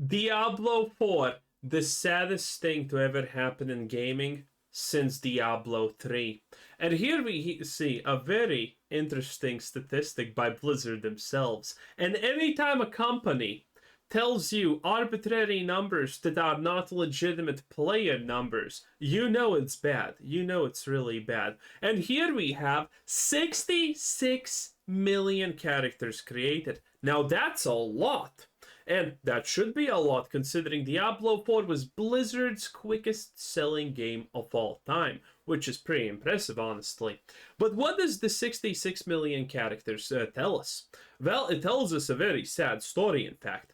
Diablo 4, the saddest thing to ever happen in gaming since Diablo 3. And here we see a very interesting statistic by Blizzard themselves. And anytime a company tells you arbitrary numbers that are not legitimate player numbers, you know it's bad. You know it's really bad. And here we have 66 million characters created. Now that's a lot. And that should be a lot considering Diablo 4 was Blizzard's quickest selling game of all time, which is pretty impressive, honestly. But what does the 66 million characters tell us? Well, it tells us a very sad story, in fact.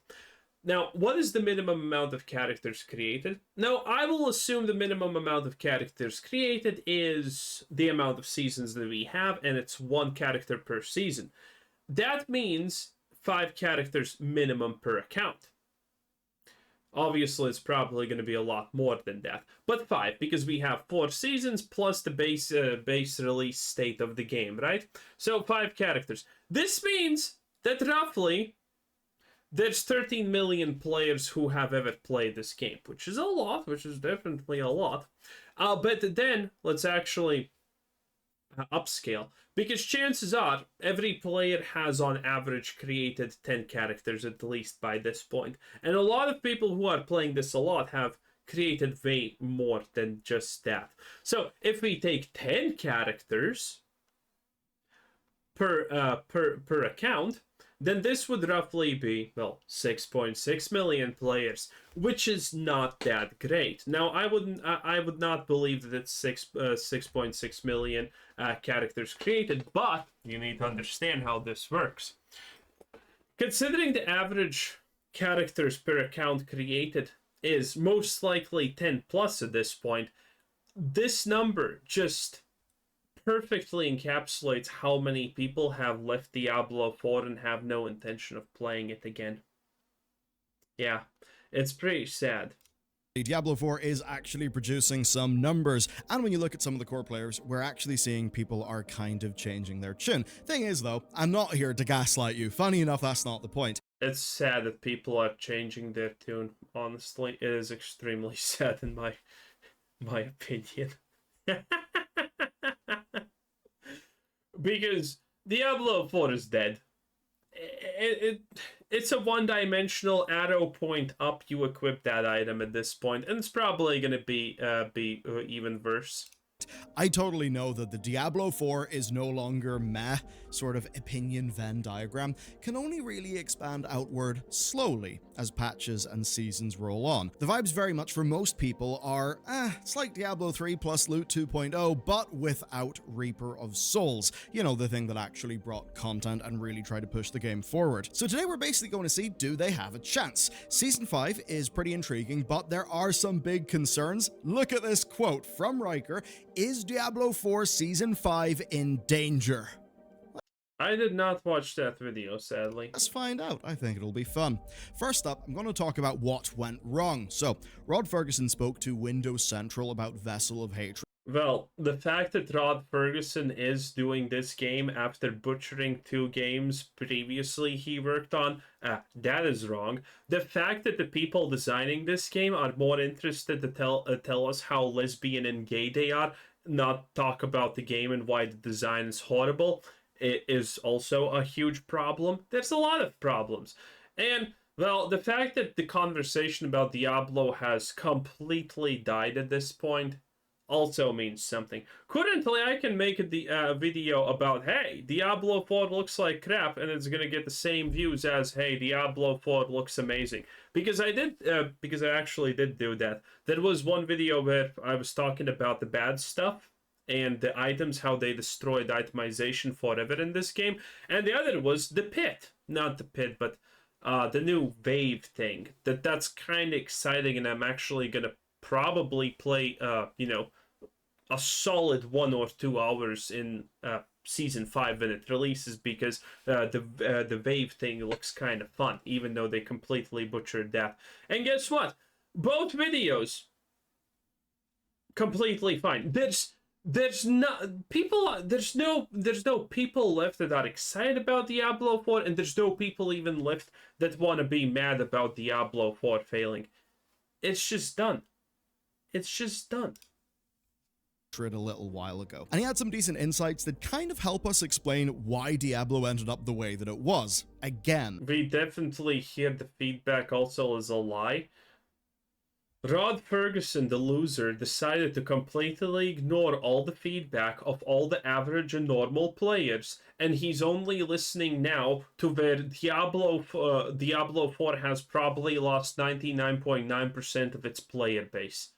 Now, what is the minimum amount of characters created? Now, I will assume the minimum amount of characters created is the amount of seasons that we have, and it's one character per season. That means 5 characters minimum per account. Obviously, it's probably going to be a lot more than that, but 5 because we have 4 seasons plus the base release state of the game, right? So 5 characters. This means that roughly there's 13 million players who have ever played this game, which is a lot, which is definitely a lot. But then let's actually upscale, because chances are every player has on average created 10 characters at least by this point, and a lot of people who are playing this a lot have created way more than just that. So if we take 10 characters per account, then this would roughly be, well, 6.6 million players, which is not that great. Now, I would not believe that it's 6.6 million characters created, but you need to understand how this works. Considering the average characters per account created is most likely 10 plus at this point, this number just perfectly encapsulates how many people have left Diablo 4 and have no intention of playing it again. Yeah, it's pretty sad. Diablo 4 is actually producing some numbers, and when you look at some of the core players, we're actually seeing people are kind of changing their tune. Thing is, though, I'm not here to gaslight you. Funny enough, that's not the point. It's sad that people are changing their tune. Honestly, it is extremely sad in my opinion. Because Diablo 4 is dead. It's a one-dimensional arrow point up. You equip that item at this point, and it's probably going to be even worse. I totally know that the Diablo 4 is no longer meh, sort of opinion Venn diagram, can only really expand outward slowly as patches and seasons roll on. The vibes very much for most people are, it's like Diablo 3 plus Loot 2.0, but without Reaper of Souls. You know, the thing that actually brought content and really tried to push the game forward. So today we're basically going to see, do they have a chance? Season 5 is pretty intriguing, but there are some big concerns. Look at this quote from Riker. Is Diablo 4 Season 5 in danger? I did not watch that video, sadly. Let's find out. I think it'll be fun. First up, I'm going to talk about what went wrong. So, Rod Ferguson spoke to Windows Central about Vessel of Hatred. Well, the fact that Rod Ferguson is doing this game after butchering 2 games previously he worked on, that is wrong. The fact that the people designing this game are more interested to tell us how lesbian and gay they are, not talk about the game and why the design is horrible, it is also a huge problem. There's a lot of problems. And, well, the fact that the conversation about Diablo has completely died at this point also means something. Currently, I can make a video about, hey, Diablo 4 looks like crap, and it's gonna get the same views as, hey, Diablo 4 looks amazing. Because I actually did do that. There was one video where I was talking about the bad stuff and the items, how they destroyed itemization forever in this game. And the other was the pit. Not the pit, but the new wave thing. That's kind of exciting, and I'm actually gonna probably play, a solid 1 or 2 hours in Season 5 when it releases, because the wave thing looks kind of fun, even though they completely butchered that. And guess what? Both videos, completely fine. there's no people. There's no people left that are excited about Diablo 4, and there's no people even left that want to be mad about Diablo 4 failing. It's just done. It's just done. It a little while ago, and he had some decent insights that kind of help us explain why Diablo ended up the way that it was. Again, we definitely hear the feedback also as a lie. Rod Ferguson, the loser, decided to completely ignore all the feedback of all the average and normal players, and he's only listening now to where Diablo 4 has probably lost 99.9% of its player base.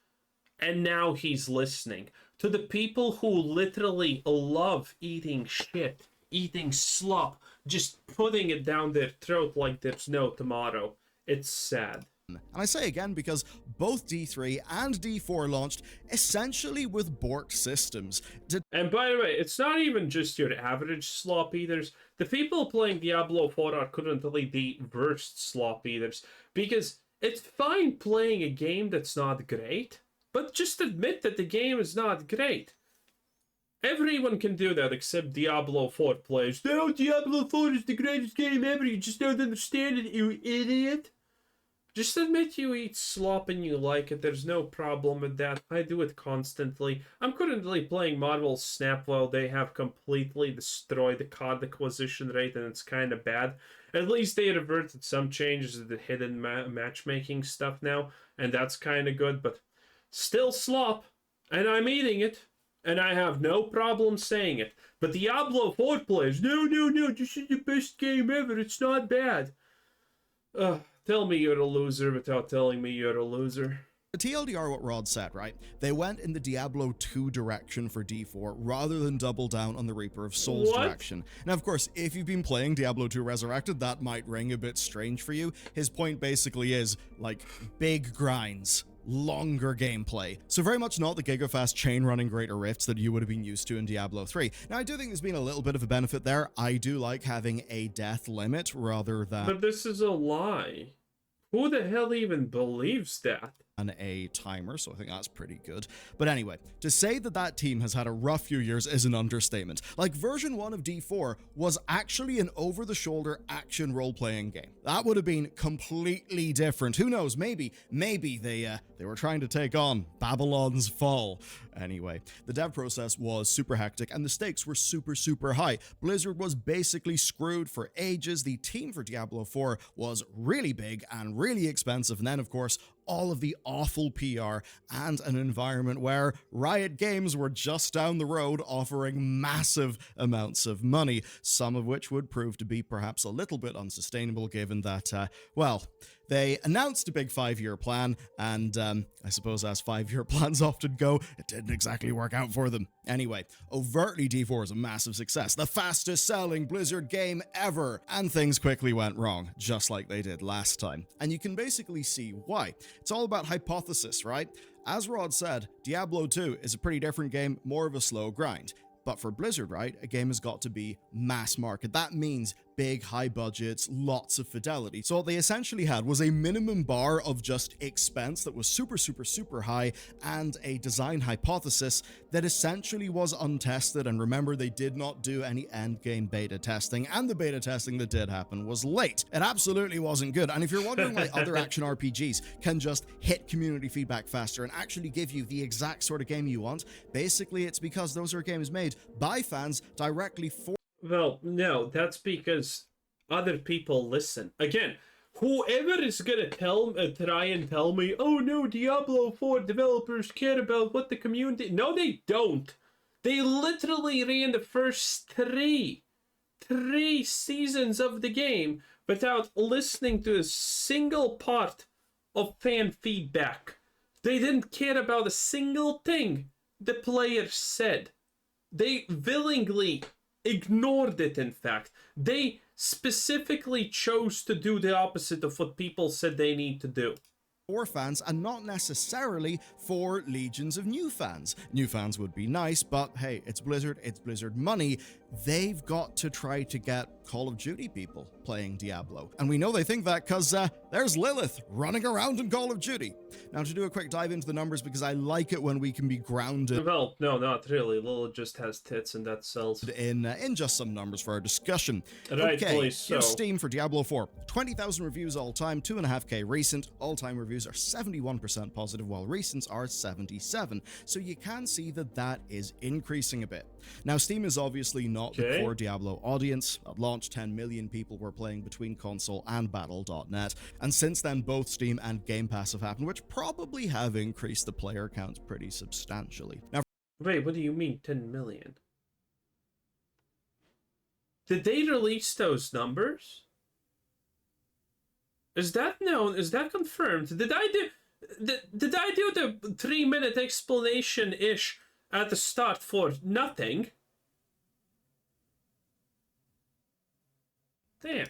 And now he's listening to the people who literally love eating shit, eating slop, just putting it down their throat like there's no tomorrow. It's sad. And I say again because both D3 and D4 launched essentially with borked systems. And by the way, it's not even just your average slop eaters. The people playing Diablo 4 are currently the worst slop eaters, because it's fine playing a game that's not great, but just admit that the game is not great. Everyone can do that except Diablo 4 players. No, Diablo 4 is the greatest game ever. You just don't understand it, you idiot. Just admit you eat slop and you like it. There's no problem with that. I do it constantly. I'm currently playing Marvel Snap while they have completely destroyed the card acquisition rate, and it's kind of bad. At least they reverted some changes to the hidden matchmaking stuff now, and that's kind of good, but still slop, and I'm eating it, and I have no problem saying it. But Diablo 4 players, no, this is the best game ever. It's not bad. Tell me you're a loser without telling me you're a loser. TLDR what Rod said, right? They went in the Diablo 2 direction for D4 rather than double down on the Reaper of Souls direction. Now, of course, if you've been playing Diablo 2 Resurrected, that might ring a bit strange for you. His point basically is, like, big grinds, longer gameplay. So very much not the gigafast chain running greater rifts that you would have been used to in Diablo 3. Now, I do think there's been a little bit of a benefit there. I do like having a death limit rather than... But this is a lie. Who the hell even believes that? And a timer, so I think that's pretty good. But anyway, to say that that team has had a rough few years is an understatement. Like, version 1 of D4 was actually an over-the-shoulder action role-playing game. That would have been completely different. Who knows, maybe they were trying to take on Babylon's Fall. Anyway, the dev process was super hectic and the stakes were super high. Blizzard was basically screwed for ages. The team for Diablo 4 was really big and really expensive, and then of course all of the awful PR and an environment where Riot Games were just down the road offering massive amounts of money, some of which would prove to be perhaps a little bit unsustainable given that, well, they announced a big 5-year plan, and I suppose as 5-year plans often go, it didn't exactly work out for them. Anyway, overtly D4 is a massive success, the fastest selling Blizzard game ever, and things quickly went wrong, just like they did last time. And you can basically see why. It's all about hypothesis, right? As Rod said, Diablo 2 is a pretty different game, more of a slow grind. But for Blizzard, right, a game has got to be mass market. That means big, high budgets, lots of fidelity. So what they essentially had was a minimum bar of just expense that was super high, and a design hypothesis that essentially was untested. And remember, they did not do any endgame beta testing, and the beta testing that did happen was late. It absolutely wasn't good. And if you're wondering why other action RPGs can just hit community feedback faster and actually give you the exact sort of game you want, basically it's because those are games made by fans directly for... Well, no, that's because other people listen. Again, whoever is gonna try and tell me, oh no, Diablo 4 developers care about what the community... No, they don't. They literally ran the first three seasons of the game without listening to a single part of fan feedback. They didn't care about a single thing the players said. They willingly ignored it, in fact. They specifically chose to do the opposite of what people said they need to do. For fans, and not necessarily for legions of new fans. New fans would be nice, but hey, it's Blizzard money. they've got to try to get Call of Duty people playing Diablo. And we know they think that because there's Lilith running around in Call of Duty. Now, to do a quick dive into the numbers, because I like it when we can be grounded. Well, no, not really. Lilith just has tits and that sells. In just some numbers for our discussion. Rightfully Okay, so. here's Steam for Diablo 4. 20,000 reviews all time, 2.5k recent. All-time reviews are 71% positive, while recents are 77. So you can see that that is increasing a bit. Now, Steam is obviously not the core Diablo audience. At launch, 10 million people were playing between console and battle.net. And since then, both Steam and Game Pass have happened, which probably have increased the player count pretty substantially. Now, wait, what do you mean 10 million? Did they release those numbers? Is that known? Is that confirmed? Did I do the 3-minute explanation-ish at the start for nothing? Damn.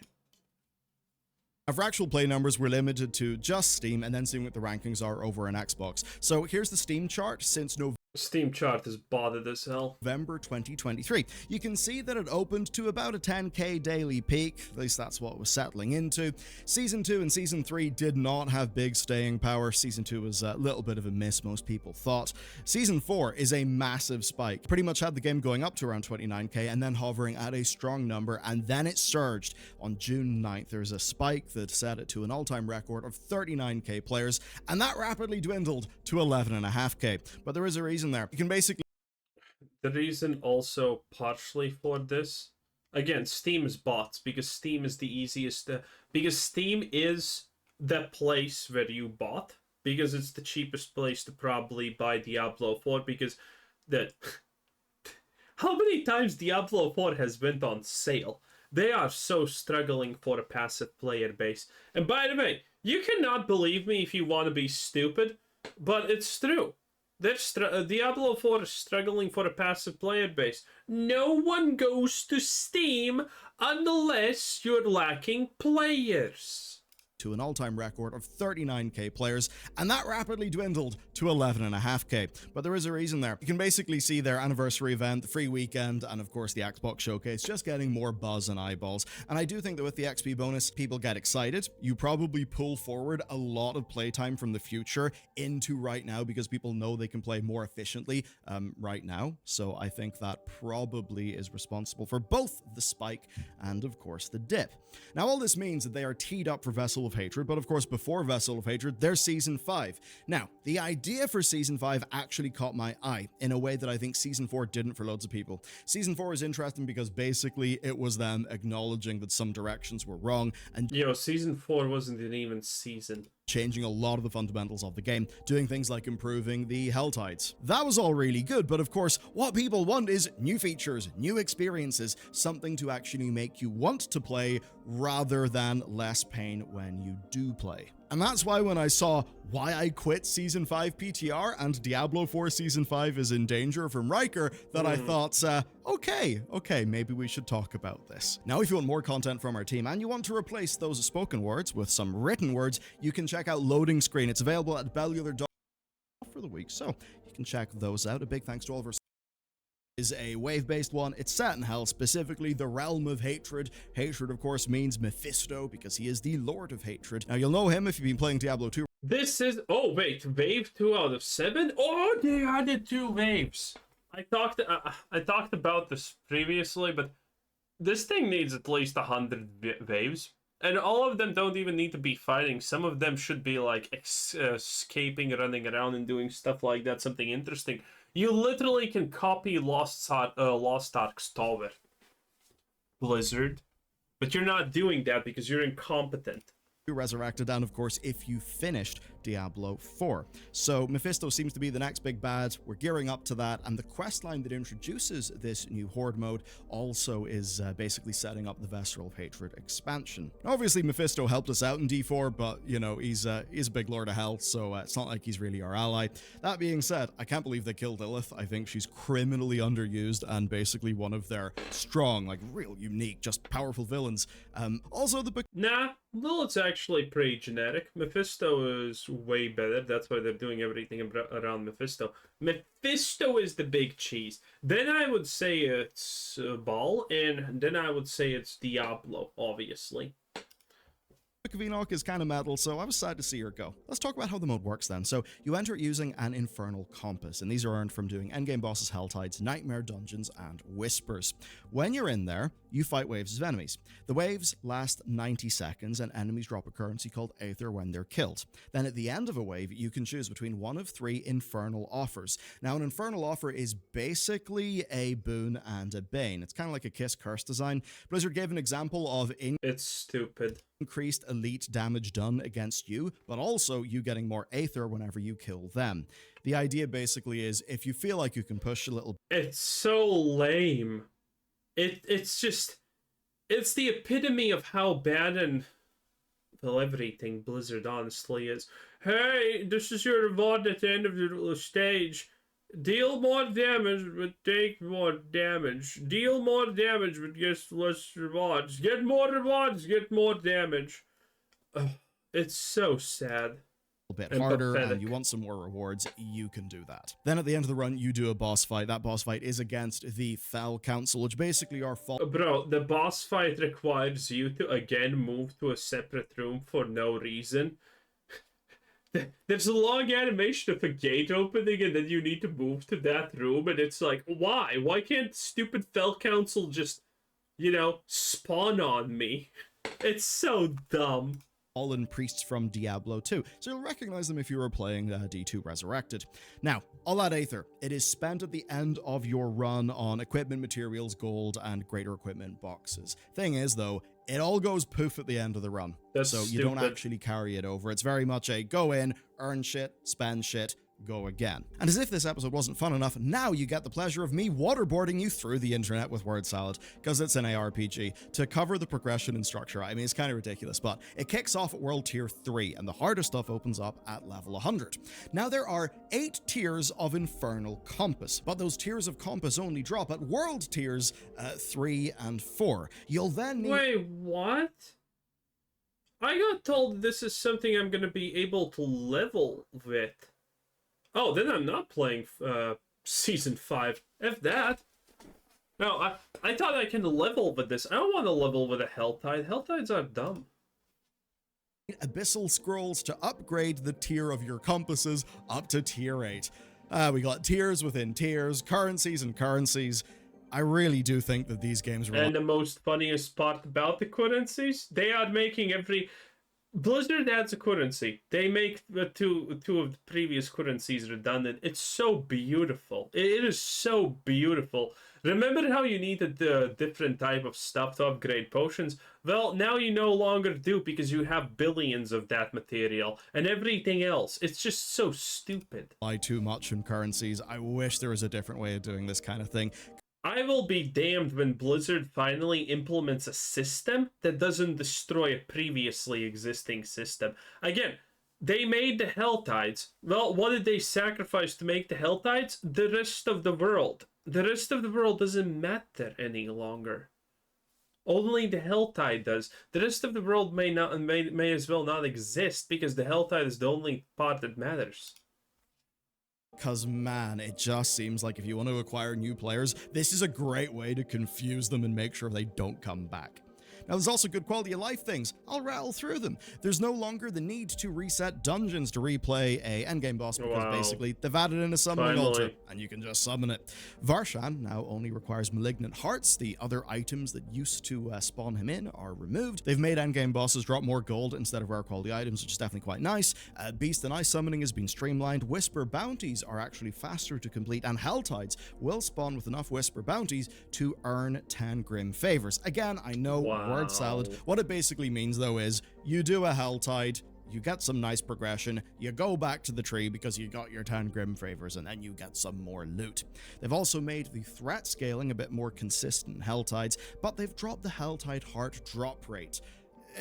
For actual play numbers, we're limited to just Steam and then seeing what the rankings are over on Xbox. So here's the Steam chart since November. Steam chart is bothered as hell. November 2023. You can see that it opened to about a 10k daily peak, at least that's what it was settling into. Season 2 and Season 3 did not have big staying power. Season 2 was a little bit of a miss, most people thought. Season 4 is a massive spike. Pretty much had the game going up to around 29k and then hovering at a strong number, and then it surged on June 9th. There's a spike that set it to an all-time record of 39k players, and that rapidly dwindled to 11.5k. But there is a reason there. You can basically... The reason also partially for this, again, Steam is bots, because Steam is the easiest, because Steam is the place where you bot, because it's the cheapest place to probably buy Diablo 4, because how many times Diablo 4 has went on sale? They are so struggling for a passive player base. And by the way, you cannot believe me if you want to be stupid, but it's true. Diablo 4 is struggling for a passive player base. No one goes to Steam unless you're lacking players. To an all-time record of 39k players, and that rapidly dwindled to 11.5k. But there is a reason there. You can basically see their anniversary event, the free weekend, and of course the Xbox showcase just getting more buzz and eyeballs. And I do think that with the XP bonus, people get excited. You probably pull forward a lot of playtime from the future into right now because people know they can play more efficiently right now. So I think that probably is responsible for both the spike and of course the dip. Now all this means that they are teed up for Vessel of Hatred, but of course before Vessel of Hatred, there's Season 5. Now, the idea for Season 5 actually caught my eye in a way that I think Season 4 didn't for loads of people. Season 4 is interesting because basically it was them acknowledging that some directions were wrong and Season 4 wasn't an even season. Changing a lot of the fundamentals of the game, doing things like improving the Hell Tides. That was all really good, but of course, what people want is new features, new experiences, something to actually make you want to play rather than less pain when you do play. And that's why when I saw Why I Quit Season 5 PTR and Diablo 4 Season 5 is in danger from Riker, that I thought, okay, maybe we should talk about this. Now, if you want more content from our team and you want to replace those spoken words with some written words, you can check out Loading Screen. It's available at bellular.com for the week, so you can check those out. A big thanks to all of our is a wave-based one. It's set in hell, specifically the realm of hatred. Hatred, of course, means Mephisto because he is the Lord of Hatred. Now, you'll know him if you've been playing Diablo 2. This is... Oh, wait. Wave 2 out of 7? Oh, they added 2 waves. I talked about this previously, but this thing needs at least 100 waves. And all of them don't even need to be fighting. Some of them should be, like, escaping, running around, and doing stuff like that. Something interesting. You literally can copy Lost Ark's tower, Blizzard, but you're not doing that because you're incompetent. Resurrected, and of course if you finished Diablo 4. So Mephisto seems to be the next big bad. We're gearing up to that, and the quest line that introduces this new Horde mode also is basically setting up the Vessel of Hatred expansion. Obviously Mephisto helped us out in D4, but you know, he's a big lord of hell, so it's not like he's really our ally. That being said, I can't believe they killed Lilith. I think she's criminally underused and basically one of their strong, like real unique, just powerful villains. Also the Nah, Lilith's actually pretty generic. Mephisto is way better. That's why they're doing everything around Mephisto. Mephisto is the big cheese. Then I would say it's Ball, and then I would say it's Diablo, obviously. Book of Enoch is kind of metal, so I was sad to see her go. Let's talk about how the mode works then. So you enter it using an infernal compass, and these are earned from doing endgame bosses, Helltides, nightmare dungeons, and whispers. When you're in there, you fight waves of enemies. The waves last 90 seconds, and enemies drop a currency called Aether when they're killed. Then at the end of a wave, you can choose between one of 3 infernal offers. Now, an infernal offer is basically a boon and a bane. It's kind of like a kiss-curse design. Blizzard gave an example of It's stupid. Increased elite damage done against you, but also you getting more Aether whenever you kill them. The idea basically is, if you feel like you can push a little... It's so lame. It's just... It's the epitome of how bad and... well, everything Blizzard honestly is. Hey, this is your reward at the end of the stage. Deal more damage, but take more damage. Deal more damage, but get less rewards. Get more rewards, get more damage. Ugh, it's so sad. A bit harder, and you want some more rewards, you can do that. Then at the end of the run, you do a boss fight. That boss fight is against the Fell Council, which basically are... Bro, the boss fight requires you to again move to a separate room for no reason. There's a long animation of a gate opening, and then you need to move to that room, and it's like, why? Why can't stupid Fell Council just, you know, spawn on me? It's so dumb. Fallen priests from Diablo 2, so you'll recognize them if you were playing D2 Resurrected. Now, all that Aether, it is spent at the end of your run on equipment, materials, gold, and greater equipment boxes. Thing is, though, it all goes poof at the end of the run. That's so you stupid. don't actually carry it over. It's very much a go in, earn shit, spend shit, go again. And as if this episode wasn't fun enough, now you get the pleasure of me waterboarding you through the internet with word salad, because it's an ARPG, to cover the progression and structure. I mean, it's kind of ridiculous, but it kicks off at World Tier 3, and the harder stuff opens up at level 100. Now, there are 8 tiers of Infernal Compass, but those tiers of Compass only drop at World Tiers 3 and 4. You'll then need... Wait, what? I got told this is something I'm going to be able to level with. Oh, then I'm not playing Season 5. F that. No, I thought I can level with this. I don't want to level with a Helltide. Helltides are dumb. Abyssal scrolls to upgrade the tier of your compasses up to tier 8. We got tiers within tiers, currencies and currencies. I really do think that these games were... And the most funniest part about the currencies, they are making every... Blizzard adds a currency. They make the two of the previous currencies redundant. It's so beautiful. It is so beautiful. Remember how you needed the different type of stuff to upgrade potions? Well, now you no longer do, because you have billions of that material and everything else. It's just so stupid. Buy too much in currencies. I wish there was a different way of doing this kind of thing. I will be damned when Blizzard finally implements a system that doesn't destroy a previously existing system. Again, they made the Helltides. Well, what did they sacrifice to make the Helltides? The rest of the world. The rest of the world doesn't matter any longer. Only the Helltide does. The rest of the world may as well not exist, because the Helltide is the only part that matters. Because, man, it just seems like if you want to acquire new players, this is a great way to confuse them and make sure they don't come back. Now, there's also good quality of life things. I'll rattle through them. There's no longer the need to reset dungeons to replay a endgame boss, because basically they've added in a summoning altar, and you can just summon it. Varshan now only requires malignant hearts. The other items that used to spawn him in are removed. They've made endgame bosses drop more gold instead of rare quality items, which is definitely quite nice. Beast and Ice summoning has been streamlined. Whisper bounties are actually faster to complete, and Helltides will spawn with enough Whisper bounties to earn 10 Grim Favors. Again, I know, word salad. What it basically means, though, is you do a Helltide, you get some nice progression, you go back to the tree because you got your 10 Grim Favors, and then you get some more loot. They've also made the threat scaling a bit more consistent in Helltides, but they've dropped the Helltide heart drop rate.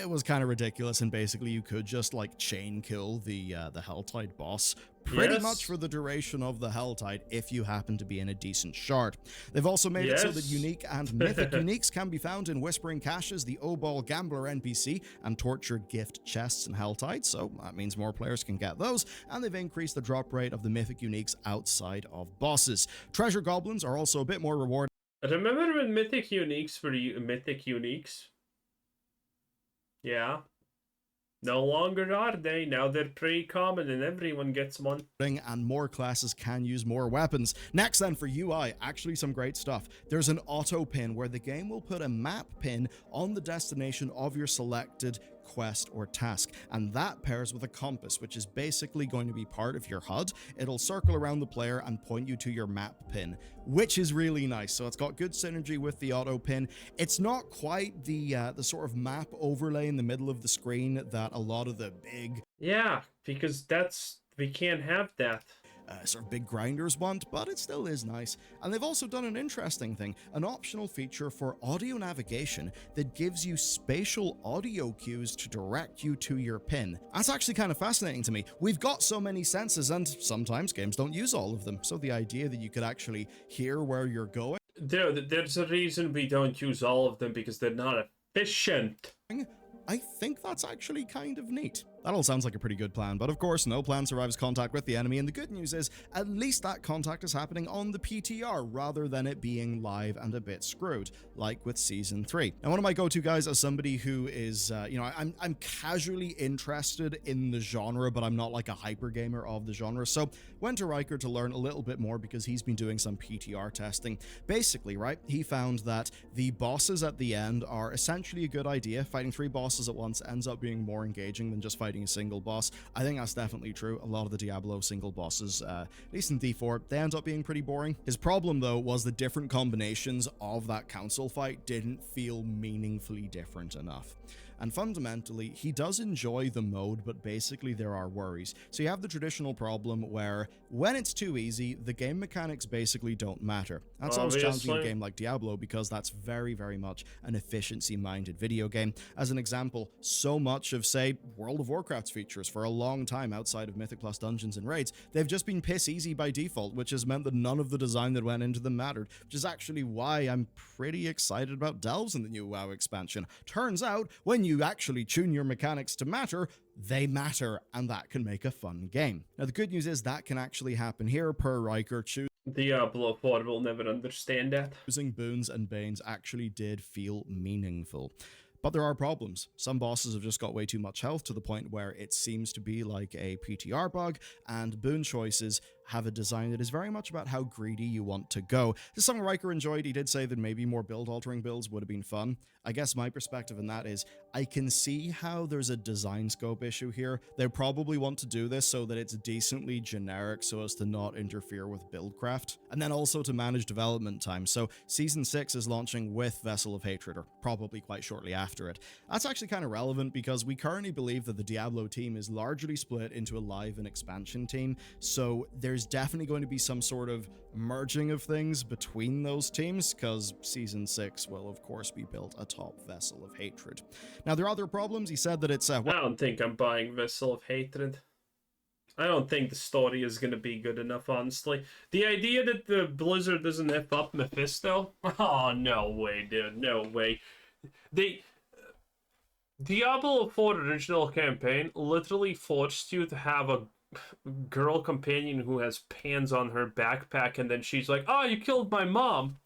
it was kind of ridiculous, and basically you could just like chain kill the Helltide boss pretty much for the duration of the Helltide if you happen to be in a decent shard. They've also made it so that unique and mythic uniques can be found in Whispering Caches, the Obol Gambler NPC, and Tortured Gift chests in Helltide, so that means more players can get those, and they've increased the drop rate of the mythic uniques outside of bosses. Treasure goblins are also a bit more rewarding. Remember when mythic uniques were mythic uniques? Yeah. No longer are they. Now they're pretty common and everyone gets one. And more classes can use more weapons. Next then for UI, actually some great stuff. There's an auto pin where the game will put a map pin on the destination of your selected quest or task, and that pairs with a compass, which is basically going to be part of your HUD. It'll circle around the player and point you to your map pin, which is really nice. So it's got good synergy with the auto pin. It's not quite the sort of map overlay in the middle of the screen that a lot of the big because we can't have that. Sort of big grinders want, but it still is nice. And they've also done an interesting thing, an optional feature for audio navigation that gives you spatial audio cues to direct you to your pin. That's actually kind of fascinating to me. We've got so many senses, and sometimes games don't use all of them, so the idea that you could actually hear where you're going. There's a reason we don't use all of them, because they're not efficient. I think that's actually kind of neat. That all sounds like a pretty good plan, but of course, no plan survives contact with the enemy, and the good news is, at least that contact is happening on the PTR, rather than it being live and a bit screwed, like with Season 3. Now, one of my go-to guys as somebody who is, I'm casually interested in the genre, but I'm not like a hyper gamer of the genre, so went to Riker to learn a little bit more because he's been doing some PTR testing. Basically, right, he found that the bosses at the end are essentially a good idea. Fighting 3 bosses at once ends up being more engaging than just fighting a single boss. I think that's definitely true. A lot of the Diablo single bosses, at least in D4, they end up being pretty boring. His problem, though, was the different combinations of that council fight didn't feel meaningfully different enough. And fundamentally, he does enjoy the mode, but basically there are worries. So you have the traditional problem where, when it's too easy, the game mechanics basically don't matter. That's always challenging a game like Diablo, because that's very, very much an efficiency-minded video game. As an example, so much of, say, World of Warcraft's features for a long time outside of Mythic Plus Dungeons and Raids, they've just been piss easy by default, which has meant that none of the design that went into them mattered, which is actually why I'm pretty excited about Delves in the new WoW expansion. Turns out, when you actually tune your mechanics to matter, they matter, and that can make a fun game. Now, the good news is that can actually happen here, per Riker. Diablo IV will never understand that. Using boons and banes actually did feel meaningful. But there are problems. Some bosses have just got way too much health to the point where it seems to be like a PTR bug, and boon choices have a design that is very much about how greedy you want to go. This is something Riker enjoyed. He did say that maybe more build-altering builds would have been fun. I guess my perspective in that is, I can see how there's a design scope issue here. They probably want to do this so that it's decently generic so as to not interfere with buildcraft, and then also to manage development time. So Season 6 is launching with Vessel of Hatred, or probably quite shortly after it. That's actually kind of relevant because we currently believe that the Diablo team is largely split into a live and expansion team, so there's definitely going to be some sort of merging of things between those teams, because Season 6 will of course be built atop Vessel of Hatred. Now, there are other problems. He said that it's I don't think I'm buying Vessel of Hatred. I don't think the story is going to be good enough, honestly. The idea that the Blizzard doesn't F up Mephisto? Oh, no way, dude. No way. Diablo IV original campaign literally forced you to have a girl companion who has pans on her backpack, and then she's like, "Oh, you killed my mom.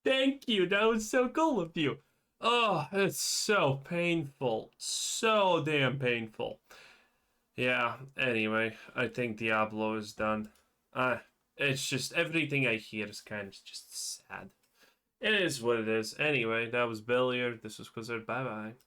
Thank you, that was so cool of you." Oh, it's so painful. So damn painful. Yeah, anyway, I think Diablo is done. It's just, everything I hear is kind of just sad. It is what it is. Anyway, that was Billiard. This was Quizzard. Bye-bye.